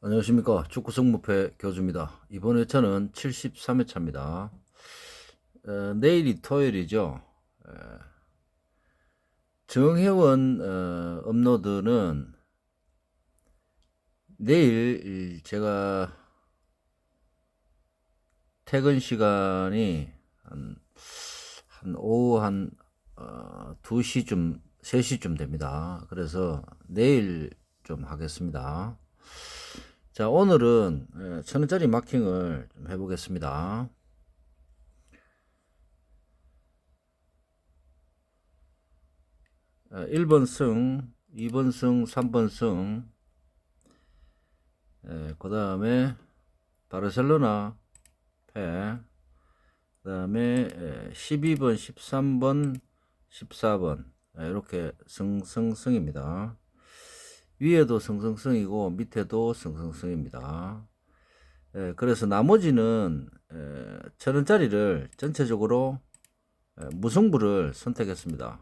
안녕하십니까. 축구 성무패 교주입니다. 이번 회차는 73회차입니다. 내일이 토요일이죠. 정혜원 업로드는 내일 제가 퇴근 시간이 한 오후 한 2시쯤 3시쯤 됩니다. 그래서 내일 좀 하겠습니다. 자, 오늘은 1,000원짜리 마킹을 좀 해보겠습니다. 1번 승, 2번 승, 3번 승, 그 다음에 바르셀로나 패, 그 다음에 12번, 13번, 14번 이렇게 승승승입니다. 위에도 승승승이고 밑에도 승승승입니다. 그래서 나머지는 1,000원짜리를 전체적으로 무승부를 선택했습니다.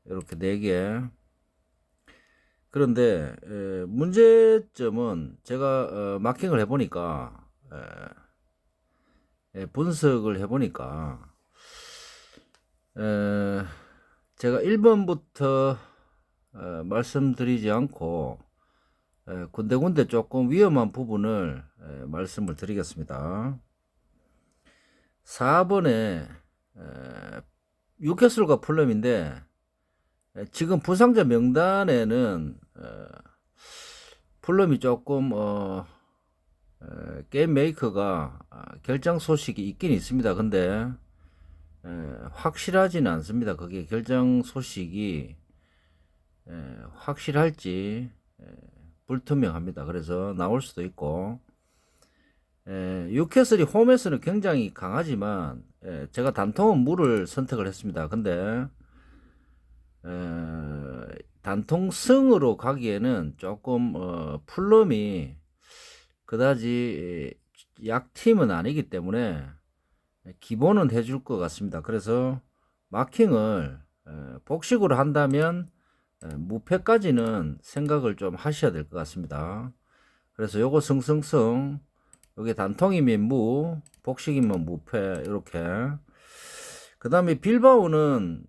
이렇게 4개. 그런데 문제점은 제가 마킹을 해보니까 분석을 해보니까 제가 1번부터 말씀드리지 않고 군데군데 조금 위험한 부분을 말씀을 드리겠습니다. 4번에 뉴캐슬과 풀럼인데 지금 부상자 명단에는 풀럼이 조금 게임 메이커가 결정 소식이 있긴 있습니다. 근데 확실하지는 않습니다. 그게 결정 소식이 확실할지 불투명합니다. 그래서 나올 수도 있고 뉴캐슬이 홈에서는 굉장히 강하지만 제가 단통은 무를 선택을 했습니다. 근데 단통승으로 가기에는 조금 풀럼이 그다지 약팀은 아니기 때문에 기본은 해줄 것 같습니다. 그래서 마킹을 복식으로 한다면 무패까지는 생각을 좀 하셔야 될 것 같습니다. 그래서 요거 승승승, 여기 단통이면 무, 복식이면 무패, 이렇게. 그 다음에 빌바오는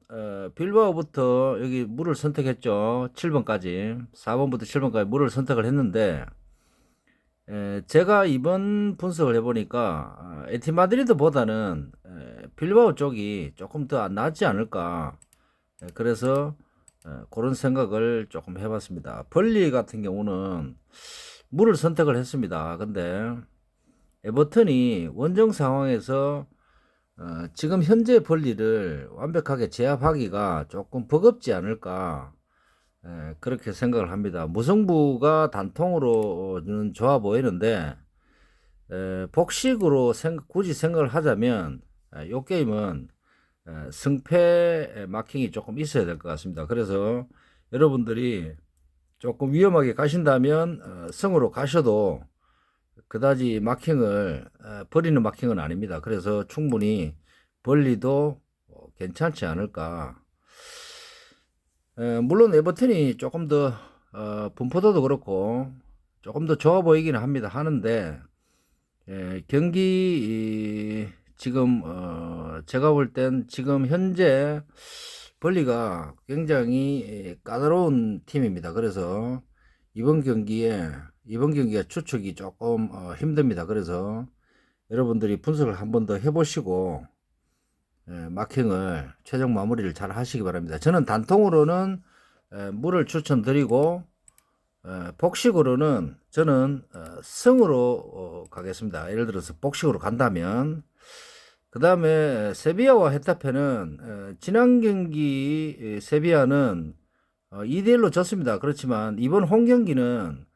빌바오부터 여기 무를 선택했죠. 7번까지 4번부터 7번까지 무를 선택을 했는데 제가 이번 분석을 해보니까 에티 마드리드보다는 빌바오 쪽이 조금 더 낫지 않을까. 그래서 그런 생각을 조금 해봤습니다. 벌리 같은 경우는 무를 선택을 했습니다. 근데 에버턴이 원정 상황에서 지금 현재 벌리를 완벽하게 제압하기가 조금 버겁지 않을까. 그렇게 생각을 합니다. 무승부가 단통으로는 좋아 보이는데 복식으로 굳이 생각을 하자면 이 게임은 승패 마킹이 조금 있어야 될 것 같습니다. 그래서 여러분들이 조금 위험하게 가신다면 승으로 가셔도 그다지 마킹을 버리는 마킹은 아닙니다. 그래서 충분히 벌리도 괜찮지 않을까. 물론 에버튼이 조금 더 분포도도 그렇고 조금 더 좋아 보이기는 합니다. 하는데 경기 지금 제가 볼 땐 지금 현재 벌리가 굉장히 까다로운 팀입니다. 그래서 이번 경기가 추측이 조금 힘듭니다. 그래서 여러분들이 분석을 한 번 더 해보시고 마킹을 최종 마무리를 잘 하시기 바랍니다. 저는 단통으로는 물을 추천드리고 복식으로는 저는 승으로 가겠습니다. 예를 들어서 복식으로 간다면 그 다음에 세비야와 헤타페는 지난 경기 세비야는 2대1로 졌습니다. 그렇지만 이번 홈 경기는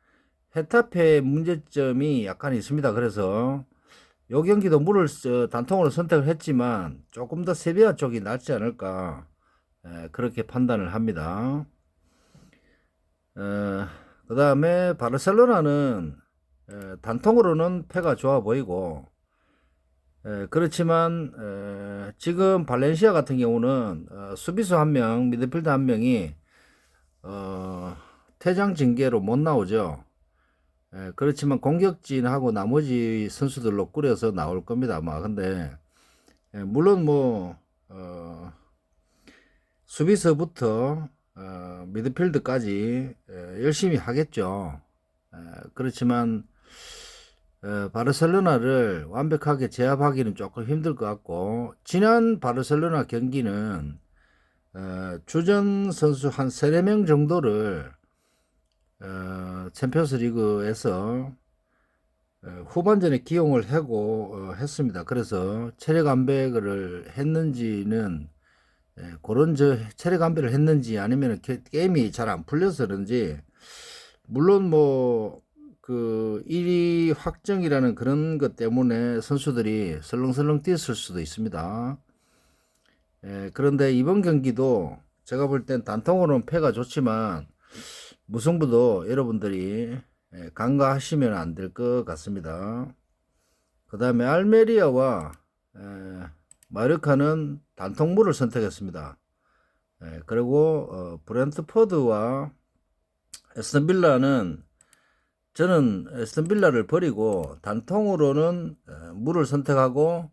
헤타페의 문제점이 약간 있습니다. 그래서 요 경기도 물을 단통으로 선택을 했지만 조금 더 세비야 쪽이 낫지 않을까 그렇게 판단을 합니다. 그 다음에 바르셀로나는 단통으로는 패가 좋아 보이고 그렇지만 지금 발렌시아 같은 경우는 수비수 한 명, 미드필더 한 명이 퇴장 징계로 못 나오죠. 그렇지만 공격진하고 나머지 선수들로 꾸려서 나올 겁니다 아마. 근데 물론 뭐 수비서부터 미드필드까지 열심히 하겠죠. 그렇지만 바르셀로나를 완벽하게 제압하기는 조금 힘들 것 같고, 지난 바르셀로나 경기는 주전 선수 한 3, 4명 정도를 챔피언스 리그에서 후반전에 기용을 하고 했습니다. 그래서 체력 안배를 했는지는 그런 체력 안배를 했는지 아니면 게임이 잘 안 풀려서 그런지, 물론 뭐 그 1위 확정이라는 그런 것 때문에 선수들이 설렁설렁 뛰었을 수도 있습니다. 그런데 이번 경기도 제가 볼 땐 단통으로는 패가 좋지만 무승부도 여러분들이 간과하시면 안 될 것 같습니다. 그 다음에 알메리아와 마요르카는 단통무를 선택했습니다. 그리고 브렌트포드와 에스턴 빌라는, 저는 에스턴 빌라를 버리고 단통으로는 무를 선택하고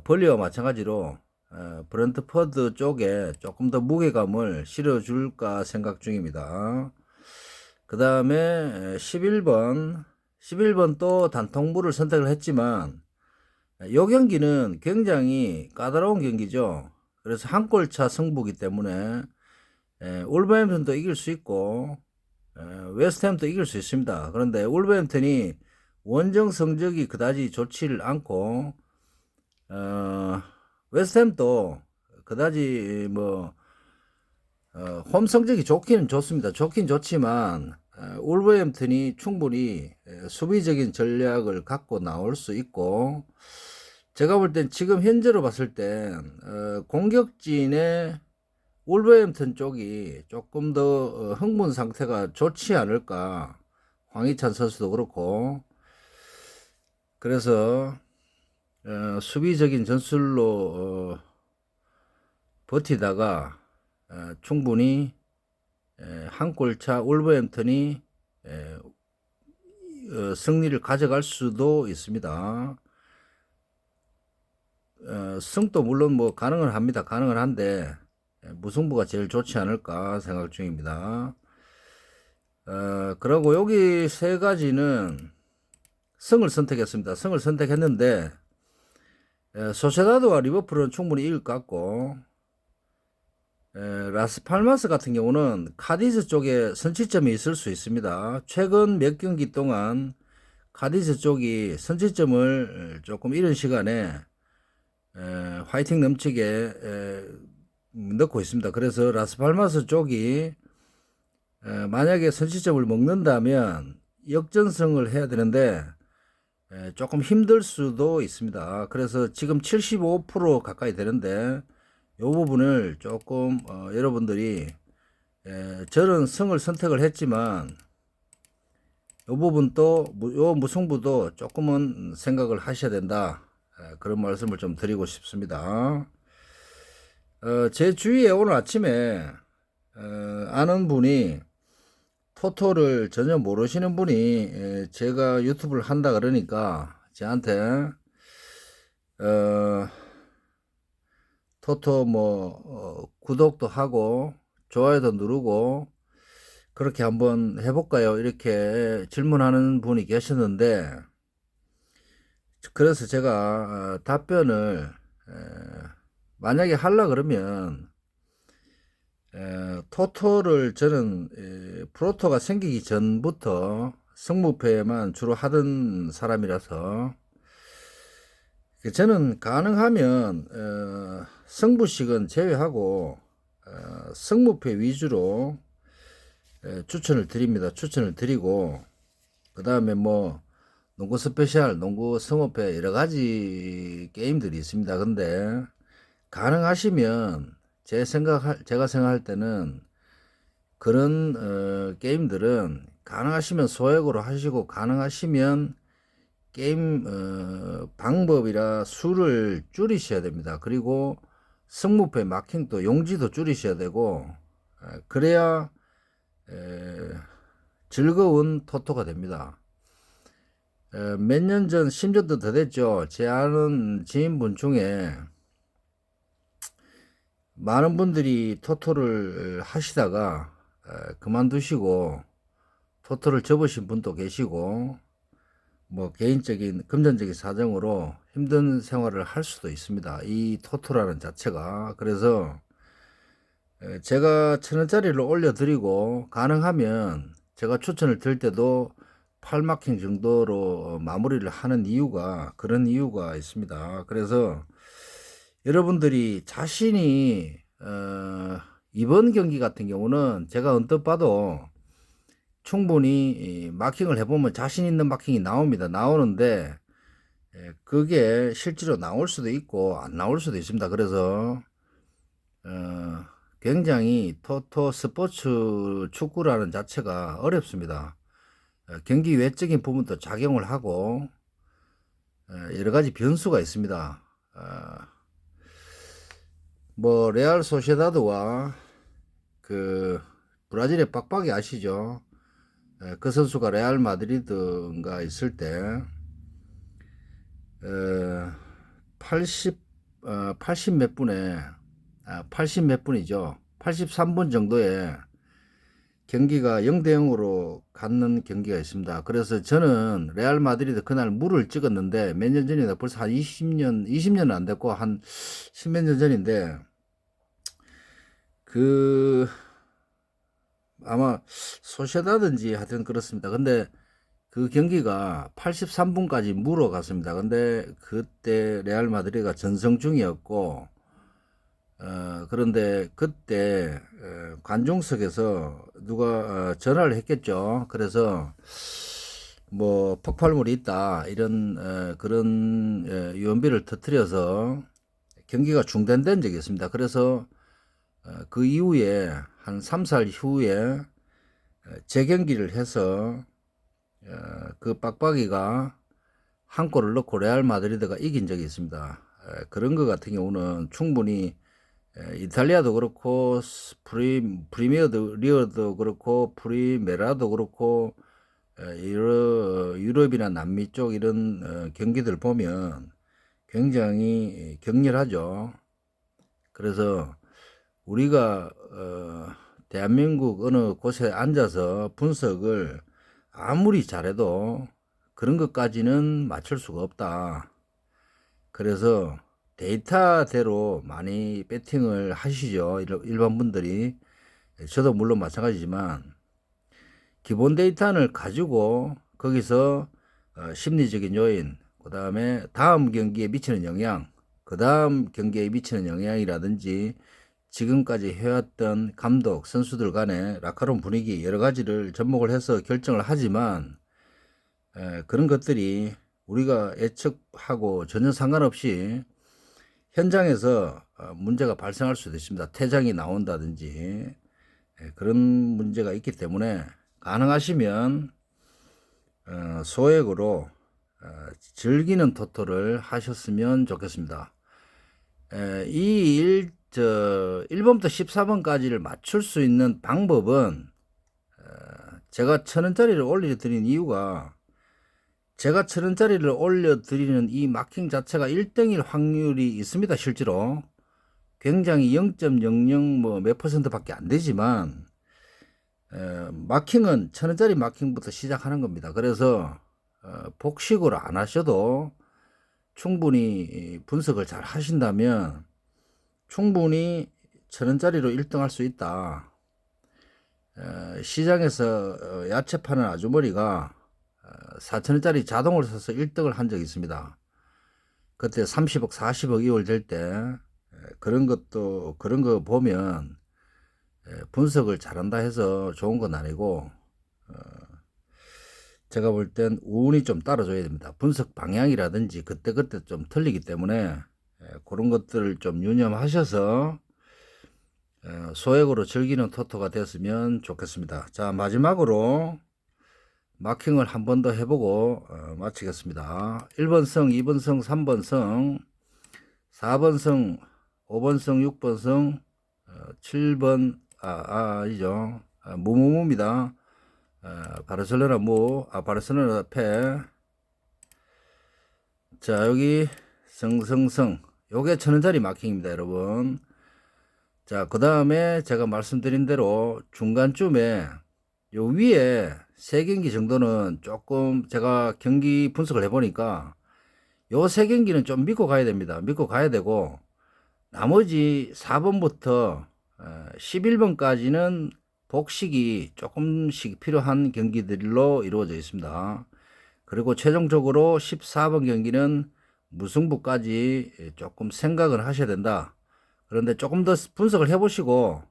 벌리와 마찬가지로 브렌트포드 쪽에 조금 더 무게감을 실어줄까 생각 중입니다. 그 다음에 11번 또 단통무를 선택을 했지만 이 경기는 굉장히 까다로운 경기죠. 그래서 한 골차 승부기 때문에 울버햄튼도 이길 수 있고 웨스트햄도 이길 수 있습니다. 그런데 울버햄튼이 원정 성적이 그다지 좋지를 않고 웨스트햄도 그다지 뭐 홈 성적이 좋기는 좋습니다. 좋긴 좋지만 울버햄튼이 충분히 수비적인 전략을 갖고 나올 수 있고, 제가 볼 땐 지금 현재로 봤을 땐 공격진의 울버햄튼 쪽이 조금 더 흥분 상태가 좋지 않을까. 황희찬 선수도 그렇고. 그래서 수비적인 전술로 버티다가 충분히 한 골차 울버햄튼이 승리를 가져갈 수도 있습니다. 승도 물론 뭐 가능은 합니다. 가능은 한데 무승부가 제일 좋지 않을까 생각 중입니다. 그리고 여기 세 가지는 승을 선택했습니다. 승을 선택했는데 소세다드와 리버풀은 충분히 이길 것 같고, 라스팔마스 같은 경우는 카디즈 쪽에 선취점이 있을 수 있습니다. 최근 몇 경기 동안 카디즈 쪽이 선취점을 조금 이른 시간에 화이팅 넘치게 넣고 있습니다. 그래서 라스팔마스 쪽이 만약에 선취점을 먹는다면 역전승을 해야 되는데 조금 힘들 수도 있습니다. 그래서 지금 75% 가까이 되는데 이 부분을 조금 여러분들이 저는 승을 선택을 했지만 이 부분도 요 무승부도 조금은 생각을 하셔야 된다. 그런 말씀을 좀 드리고 싶습니다. 제 주위에 오늘 아침에 아는 분이, 토토를 전혀 모르시는 분이 제가 유튜브를 한다 그러니까 저한테 토토 뭐 구독도 하고 좋아요도 누르고 그렇게 한번 해볼까요? 이렇게 질문하는 분이 계셨는데, 그래서 제가 답변을 만약에 하려 그러면 토토를 저는 프로토가 생기기 전부터 승무패만 주로 하던 사람이라서 저는 가능하면 승부식은 제외하고 승무패 위주로 추천을 드립니다. 추천을 드리고, 그 다음에 뭐 농구 스페셜, 농구 승호패 여러 가지 게임들이 있습니다. 근데 가능하시면 제가 생각할 때는 그런 게임들은 가능하시면 소액으로 하시고, 가능하시면 게임 방법이라 수를 줄이셔야 됩니다. 그리고 승무패 마킹도 용지도 줄이셔야 되고, 그래야 즐거운 토토가 됩니다. 몇 년 전, 10년도 더 됐죠. 제 아는 지인분 중에 많은 분들이 토토를 하시다가 그만두시고 토토를 접으신 분도 계시고 뭐 개인적인 금전적인 사정으로 힘든 생활을 할 수도 있습니다. 이 토토라는 자체가. 그래서 제가 1,000원짜리를 올려드리고 가능하면 제가 추천을 드릴 때도 8마킹 정도로 마무리를 하는 이유가 그런 이유가 있습니다. 그래서 여러분들이 자신이 이번 경기 같은 경우는 제가 언뜻 봐도 충분히 마킹을 해보면 자신 있는 마킹이 나옵니다. 나오는데 그게 실제로 나올 수도 있고 안 나올 수도 있습니다. 그래서 굉장히 토토 스포츠 축구라는 자체가 어렵습니다. 경기 외적인 부분도 작용을 하고 여러 가지 변수가 있습니다. 뭐 레알 소시다드와 그 브라질의 빡빡이 아시죠? 그 선수가 레알 마드리드가 있을 때 80 몇 분에 80 몇 분이죠. 83분 정도에 경기가 0대 0으로 갔는 경기가 있습니다. 그래서 저는 레알 마드리드 그날 물을 찍었는데 몇 년 전이다. 벌써 한 20년은 안 됐고 한 10몇 년 전인데 그 아마 소시에다든지 하여튼 그렇습니다. 근데 그 경기가 83분까지 물어갔습니다. 근데 그때 레알 마드리드가 전성 중이었고 그런데 그때 관중석에서 누가 전화를 했겠죠. 그래서 뭐 폭발물이 있다 이런 그런 유언비를 터뜨려서 경기가 중단된 적이 있습니다. 그래서 그 이후에 한 3, 4일 후에 재경기를 해서 그 빡빡이가 한 골을 넣고 레알 마드리드가 이긴 적이 있습니다. 그런 것 같은 경우는 충분히 이탈리아도 그렇고 프리미어도 리어도 그렇고 프리메라도 그렇고 유럽이나 남미 쪽 이런 경기들 보면 굉장히 격렬하죠. 그래서 우리가 대한민국 어느 곳에 앉아서 분석을 아무리 잘해도 그런 것까지는 맞출 수가 없다. 그래서 데이터대로 많이 배팅을 하시죠. 일반 분들이. 저도 물론 마찬가지지만 기본 데이터를 가지고 거기서 심리적인 요인, 그 다음에 다음 경기에 미치는 영향, 그 다음 경기에 미치는 영향이라든지 지금까지 해왔던 감독, 선수들 간의 라카롬 분위기 여러 가지를 접목을 해서 결정을 하지만 그런 것들이 우리가 예측하고 전혀 상관없이 현장에서 문제가 발생할 수도 있습니다. 퇴장이 나온다든지 그런 문제가 있기 때문에 가능하시면 소액으로 즐기는 토토를 하셨으면 좋겠습니다. 이 1번부터 14번까지를 맞출 수 있는 방법은 제가 1,000원짜리를 올려드린 이유가 제가 1,000원짜리를 올려드리는 이 마킹 자체가 1등일 확률이 있습니다. 실제로 굉장히 0.00 뭐 몇 퍼센트밖에 안 되지만 마킹은 1,000원짜리 마킹부터 시작하는 겁니다. 그래서 복식으로 안 하셔도 충분히 분석을 잘 하신다면 충분히 1,000원짜리로 1등 할 수 있다. 시장에서 야채 파는 아주머니가 4,000원짜리 자동을 사서 1등을 한 적이 있습니다. 그때 30억, 40억 이월 될 때 그런 거 보면 분석을 잘한다 해서 좋은 건 아니고 제가 볼 땐 운이 좀 따라줘야 됩니다. 분석 방향이라든지 그때그때 좀 틀리기 때문에 그런 것들을 좀 유념하셔서 소액으로 즐기는 토토가 됐으면 좋겠습니다. 자, 마지막으로 마킹을 한 번 더 해보고 마치겠습니다. 1번 성, 2번 성, 3번 성, 4번 성, 5번 성, 6번 성, 7번 아니죠. 무무무입니다. 바르셀로나 패. 자, 여기 성성성. 요게 1000원짜리 마킹입니다, 여러분. 자, 그 다음에 제가 말씀드린 대로 중간쯤에 요 위에 3경기 정도는 조금 제가 경기 분석을 해보니까 요 3경기는 좀 믿고 가야 됩니다. 믿고 가야 되고, 나머지 4번부터 11번까지는 복식이 조금씩 필요한 경기들로 이루어져 있습니다. 그리고 최종적으로 14번 경기는 무승부까지 조금 생각을 하셔야 된다. 그런데 조금 더 분석을 해보시고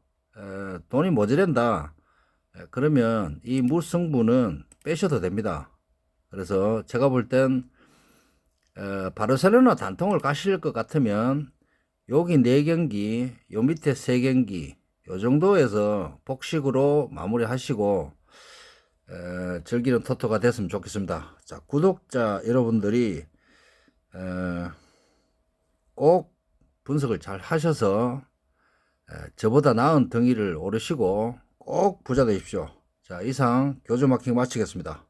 돈이 모자란다. 그러면 이 무승부는 빼셔도 됩니다. 그래서 제가 볼 땐 바르셀로나 단통을 가실 것 같으면 여기 4경기, 요 밑에 3경기, 요 정도에서 복식으로 마무리 하시고 즐기는 토토가 됐으면 좋겠습니다. 자, 구독자 여러분들이 꼭 분석을 잘 하셔서 저보다 나은 등위를 오르시고 꼭 부자 되십시오. 자, 이상 교주 마킹 마치겠습니다.